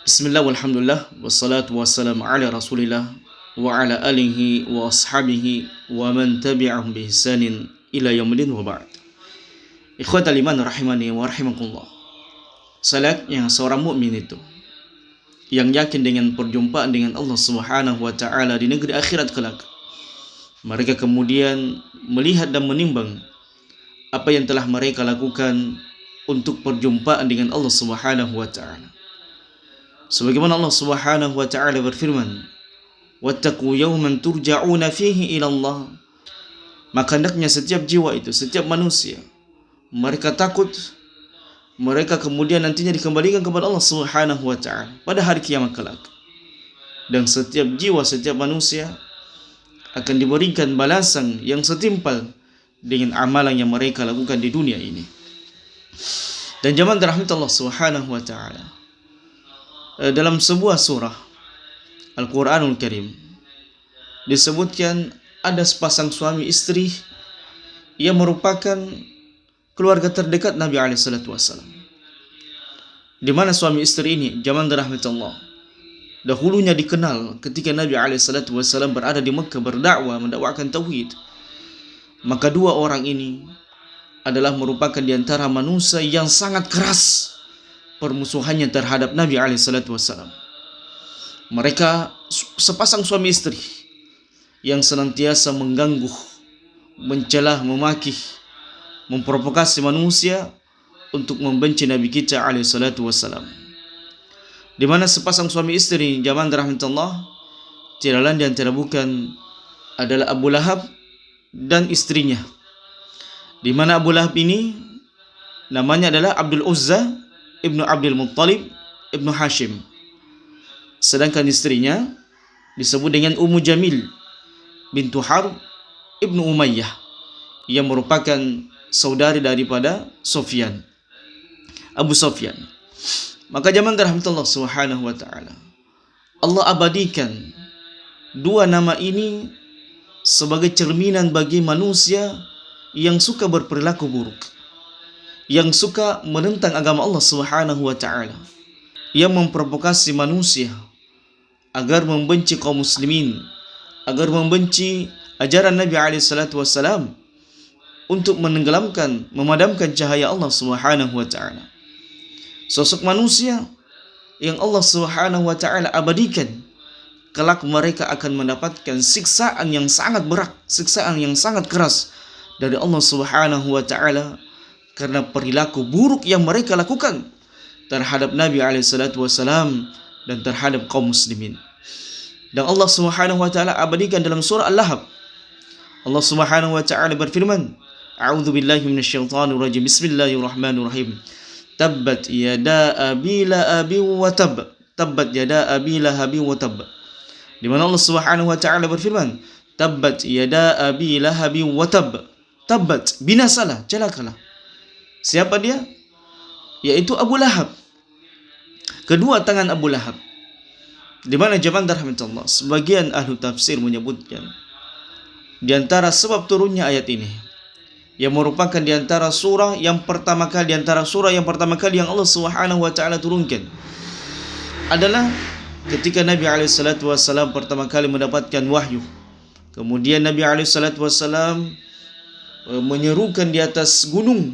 Bismillah walhamdulillah wassalatu wassalamu ala rasulillah wa ala alihi wa ashabihi wa man tabi'ahum bi ihsanin ila yaumil wa ba'd. Ikhwatal iman rahimani wa rahimakumullah. Salatnya seorang mukmin itu yang yakin dengan perjumpaan dengan Allah Subhanahu wa taala di negeri akhirat kelak. Mereka kemudian melihat dan menimbang apa yang telah mereka lakukan untuk perjumpaan dengan Allah Subhanahu wa taala. Sebagaimana Allah Subhanahu wa taala berfirman, "Wattaqu yawman turja'una fihi ila Allah." Maka hendaknya setiap jiwa itu, setiap manusia, mereka takut, mereka kemudian nantinya dikembalikan kepada Allah Subhanahu wa taala pada hari kiamat kelak. Dan setiap jiwa, setiap manusia akan diberikan balasan yang setimpal dengan amalan yang mereka lakukan di dunia ini. Dan jamaah dirahmati Allah Subhanahu wa taala, dalam sebuah surah Al-Quranul Karim disebutkan ada sepasang suami istri yang merupakan keluarga terdekat Nabi SAW. Di mana suami istri ini, jamaah dirahmati Allah, dahulunya dikenal ketika Nabi SAW berada di Mekah berdakwah, mendakwakan tauhid. Maka dua orang ini adalah merupakan di antara manusia yang sangat keras permusuhannya terhadap Nabi SAW. Mereka sepasang suami istri yang senantiasa mengganggu, mencela, memaki, memprovokasi manusia untuk membenci Nabi kita SAW. Di mana sepasang suami istri, jamaah dirahmati Allah, tidak lain dan tidak bukan adalah Abu Lahab dan istrinya. Di mana Abu Lahab ini namanya adalah Abdul Uzza Ibnu Abdul Muttalib Ibnu Hashim. Sedangkan istrinya disebut dengan Ummu Jamil bintu Harb Ibnu Umayyah, yang merupakan saudari daripada Sufyan, Abu Sufyan. Maka jamaah dirahmati Allah Subhanahu wa taala, Allah abadikan dua nama ini sebagai cerminan bagi manusia yang suka berperilaku buruk, yang suka menentang agama Allah Subhanahu wa taala, yang memprovokasi manusia agar membenci kaum muslimin, agar membenci ajaran Nabi SAW, untuk menenggelamkan, memadamkan cahaya Allah Subhanahu wa taala. Sosok manusia yang Allah Subhanahu wa taala abadikan, kelak mereka akan mendapatkan siksaan yang sangat berat, siksaan yang sangat keras dari Allah Subhanahu wa taala karena perilaku buruk yang mereka lakukan terhadap Nabi SAW dan terhadap kaum muslimin. Dan Allah Subhanahu wa taala abadikan dalam surah Al-Lahab. Allah Subhanahu wa taala berfirman, "A'udzu billahi minasyaitonir rajim. Bismillahirrahmanirrahim. Tabbat yada abi lahabi wa tab. Tabbat yada abi lahabi wa tab." Di mana Allah Subhanahu wa taala berfirman, "Tabbat yada abi lahabi wa tab." Tabbat, binasalah, celakalah. Siapa dia? Yaitu Abu Lahab. Kedua tangan Abu Lahab. Di mana jamaah dirahmati Allah, sebagian ahli tafsir menyebutkan di antara sebab turunnya ayat ini, yang merupakan di antara surah yang pertama kali yang Allah Subhanahu wa taala turunkan, adalah ketika Nabi SAW pertama kali mendapatkan wahyu. Kemudian Nabi SAW menyerukan di atas gunung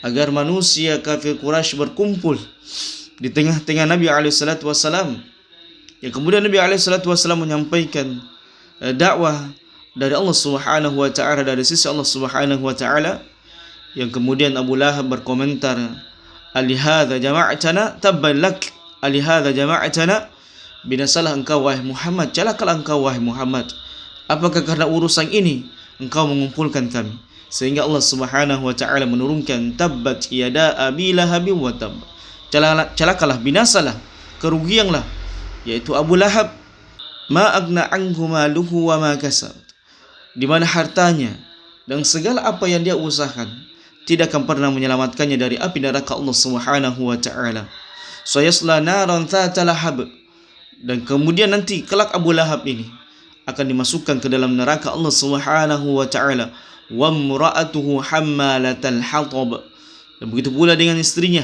agar manusia kafir Quraisy berkumpul di tengah-tengah Nabi SAW. Yang kemudian Nabi SAW menyampaikan dakwah dari Allah Subhanahu wa taala, dari sisi Allah Subhanahu wa taala, yang kemudian Abu Lahab berkomentar, "Alihadza jama'tana tabban lak, alihadza jama'tana." Binasalah engkau wahai Muhammad, celakalah engkau wahai Muhammad. Apakah karena urusan ini engkau mengumpulkan kami? Sehingga Allah Subhanahu wa taala menurunkan tabbat yada abi lahabi wa tab. Celakalah, binasalah, kerugianlah, yaitu Abu Lahab. Ma agna anhu maluhu wa ma kasab. Di mana hartanya dan segala apa yang dia usahakan tidak akan pernah menyelamatkannya dari api neraka Allah Subhanahu wa taala. Sayasla naran dzata lahab. Dan kemudian nanti kelak Abu Lahab ini akan dimasukkan ke dalam neraka Allah Subhanahu wa taala. Wa imra'atuhu hammalatal hatab. Dan begitu pula dengan istrinya,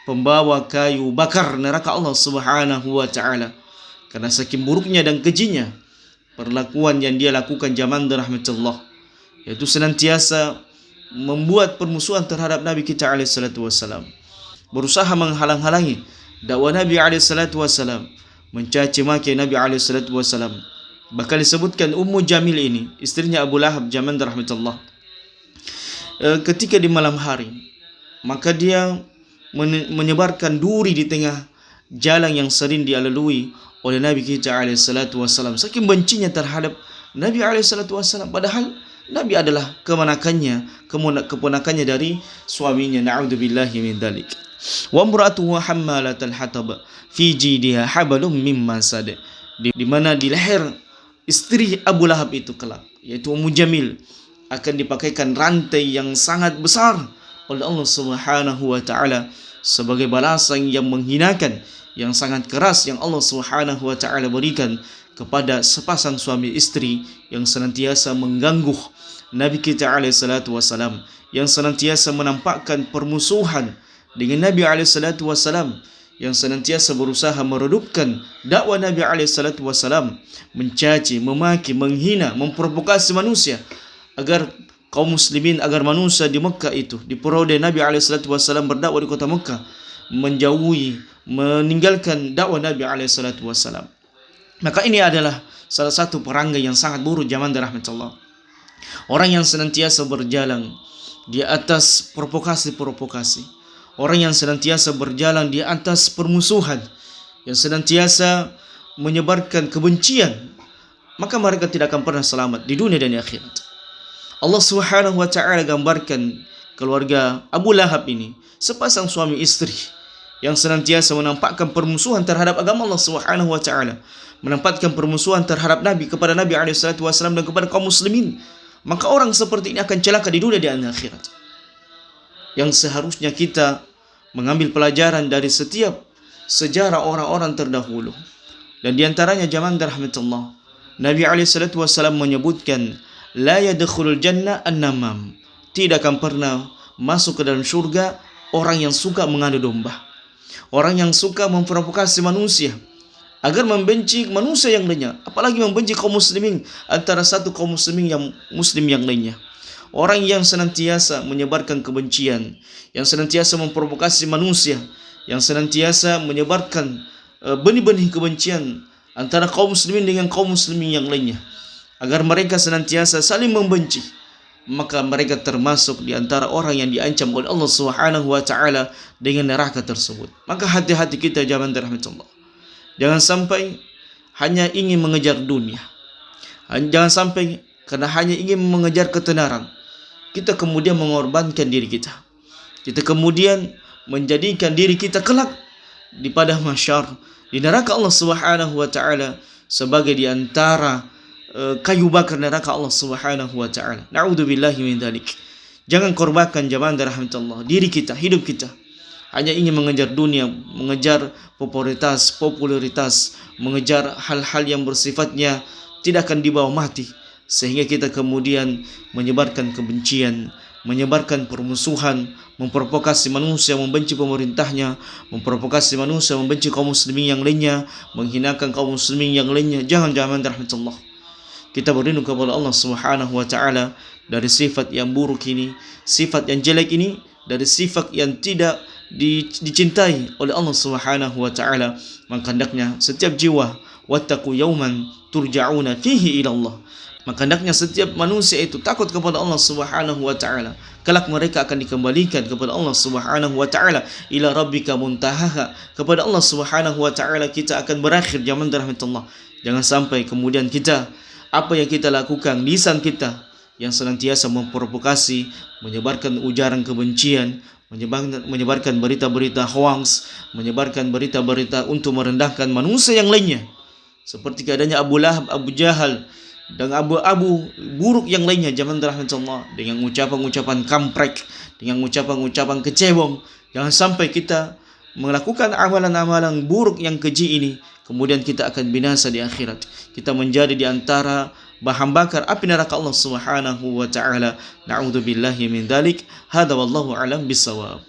pembawa kayu bakar neraka Allah Subhanahu wa taala. Karena saking buruknya dan kejinya perlakuan yang dia lakukan zaman rahmatullah, yaitu senantiasa membuat permusuhan terhadap Nabi kita alaihi salatu wasalam, berusaha menghalang-halangi dakwah Nabi alaihi salatu wasalam, mencaci maki Nabi alaihi salatu wasalam. Bahkan disebutkan Ummu Jamil ini, istrinya Abu Lahab zaman rahmatullah, ketika di malam hari, maka dia menyebarkan duri di tengah jalan yang sering dilalui oleh Nabi kita alaihi salatu wasallam, saking bencinya terhadap Nabi alaihi salatu wasallam, padahal Nabi adalah keponakannya dari suaminya, na'udzubillahi min dzalik. Wa imra'atuhu hammalatal hatab fi jidiha hablum min masad, di mana di leher istri Abu Lahab itu kelak, yaitu Ummu Jamil, akan dipakaikan rantai yang sangat besar oleh Allah Subhanahu wa taala sebagai balasan yang menghinakan, yang sangat keras yang Allah Subhanahu wa taala berikan kepada sepasang suami istri yang senantiasa mengganggu Nabi kita alaihi salatu wasalam, yang senantiasa menampakkan permusuhan dengan Nabi alaihi salatu wasalam, yang senantiasa berusaha meredupkan dakwah Nabi alaihi salatu wasalam, mencaci, memaki, menghina, memprovokasi manusia agar kaum muslimin, agar manusia di Mekah itu, di periode Nabi alaihi salatu wasalam berdakwah di kota Mekah, menjauhi, meninggalkan dakwah Nabi alaihi salatu wasalam. Maka ini adalah salah satu perangai yang sangat buruk zaman rahmatullah. Orang yang senantiasa berjalan di atas provokasi-provokasi, orang yang senantiasa berjalan di atas permusuhan, yang senantiasa menyebarkan kebencian, maka mereka tidak akan pernah selamat di dunia dan di akhirat. Allah Subhanahu wa taala gambarkan keluarga Abu Lahab ini sepasang suami istri yang senantiasa menampakkan permusuhan terhadap agama Allah Subhanahu wa taala, menampakkan permusuhan terhadap Nabi, kepada Nabi alaihi salatu wasallam dan kepada kaum muslimin. Maka orang seperti ini akan celaka di dunia dan di akhirat. Yang seharusnya kita mengambil pelajaran dari setiap sejarah orang-orang terdahulu. Dan di antaranya zaman rahmatullah, Nabi alaihi salatu wasallam menyebutkan, la yadkhulul jannah an-namam, tidak akan pernah masuk ke dalam surga orang yang suka mengadu domba, orang yang suka memprovokasi manusia agar membenci manusia yang lainnya, apalagi membenci kaum muslimin antara satu kaum muslimin yang muslim yang lainnya. Orang yang senantiasa menyebarkan kebencian, yang senantiasa memprovokasi manusia, yang senantiasa menyebarkan benih-benih kebencian antara kaum muslimin dengan kaum muslimin yang lainnya, agar mereka senantiasa saling membenci, maka mereka termasuk di antara orang yang diancam oleh Allah Subhanahu wa taala dengan neraka tersebut. Maka hati-hati kita zaman rahmatullah. Jangan sampai hanya ingin mengejar dunia, jangan sampai karena hanya ingin mengejar ketenaran, kita kemudian mengorbankan diri kita, kita kemudian menjadikan diri kita kelak di padang mahsyar, di neraka Allah Subhanahu wa taala sebagai di antara kayu bakar neraka Allah Subhanahu wa taala. Na'udzubillahi min dzalik. Jangan korbankan zaman rahmatullah diri kita, hidup kita hanya ingin mengejar dunia, mengejar popularitas, mengejar hal-hal yang bersifatnya tidak akan dibawa mati, sehingga kita kemudian menyebarkan kebencian, menyebarkan permusuhan, memprovokasi manusia membenci pemerintahnya, memprovokasi manusia membenci kaum muslimin yang lainnya, menghinakan kaum muslimin yang lainnya. Jangan rahmatullah. Kita berlindung kepada Allah Subhanahu wa taala dari sifat yang buruk ini, sifat yang jelek ini, dari sifat yang tidak dicintai oleh Allah Subhanahu wa taala. Maka hendaknya setiap jiwa, wattaqu yauman turja'una fihi ila Allah, maka hendaknya setiap manusia itu takut kepada Allah Subhanahu wa taala. Kelak mereka akan dikembalikan kepada Allah Subhanahu wa taala, ila rabbika muntahaha, kepada Allah Subhanahu wa taala kita akan berakhir zaman rahmatullah. Jangan sampai kemudian kita, apa yang kita lakukan, lisan kita yang senantiasa memprovokasi, menyebarkan ujaran kebencian, menyebarkan berita-berita hoax, menyebarkan berita-berita untuk merendahkan manusia yang lainnya, seperti keadaannya Abu Lahab, Abu Jahal, dan abu-abu buruk yang lainnya zaman rahmatullah, dengan ucapan-ucapan kamprek, dengan ucapan-ucapan kecebong. Jangan sampai kita melakukan amalan-amalan buruk yang keji ini, kemudian kita akan binasa di akhirat. Kita menjadi di antara bahan bakar api neraka Allah Subhanahu wa taala. Na'udzubillahi min dzalik. Hadza wallahu a'lam bissawab.